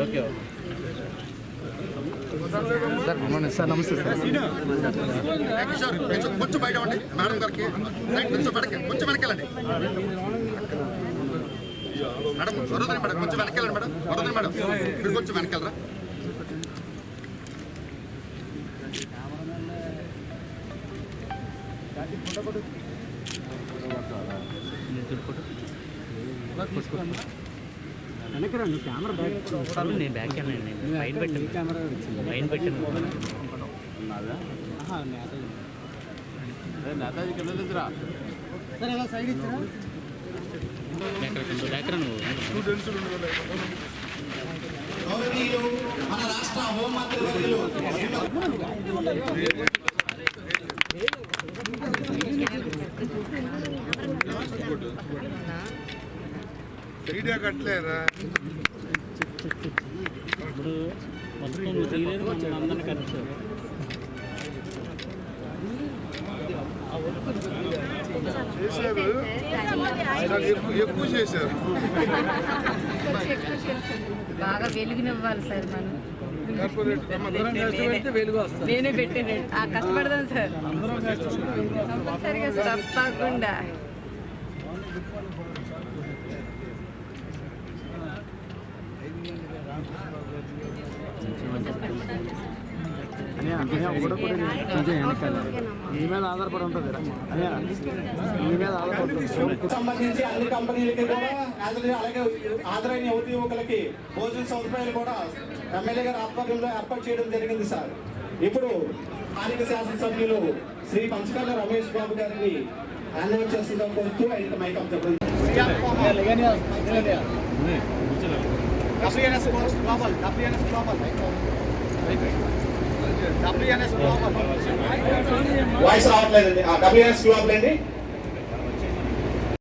Okay sir good morning sir. నమస్తే sir. కొంచెం బయట ఉండి మేడం గారికి సైడ్ కొంచెం వెనకాలండి మేడం. వరుదని మేడం కొంచెం వెనకాలండి మేడం. వరుదని మేడం మీరు కొంచెం వెనకాలరా. వెనకరండి కెమెరా బ్యాక్. నేను బ్యాక్ పైన పెట్టాను. కెమెరా పైన పెట్టాను. నేతాజీ కింద సార్ ఎలా సైడ్ ఇచ్చారా? మన రాష్ట్ర హోంమంత్రి వర్యులు ఐడియా కట్టలేరా? ఇప్పుడు మొత్తం తీయలేదు, మనం అందరినీ కలిసారు. చేశారు, ఎక్కువ చేశారు. బాగా వెలుగునివ్వాలి సార్ మనం. వెలుగు వస్తుంది. నేనే పెట్టాను. కష్టపడదాం సార్ కంపల్సరిగా సార్ తప్పకుండా. మీ మీద ఆధారపడి ఉంటుంది. మీ మీద ఆధారపడి సంబంధించి అన్ని కంపెనీలకి కూడా అలాగే హాజరైన యువతి యువకులకి భోజన సదుపాయాలు కూడా ఎమ్మెల్యే గారి ఆధ్వర్యంలో ఏర్పాటు చేయడం జరిగింది సార్. ఇప్పుడు స్థానిక శాసనసభ్యులు శ్రీ పంచకర్ల రమేష్ బాబు గారిని హ్యాండ్ చేస్తుందని కోరుతూ ఆయన మైక్ ఆఫ్ చెప్పండి. వాయిస్ రావట్లేదండి. WNS గ్లోబల్ అండి.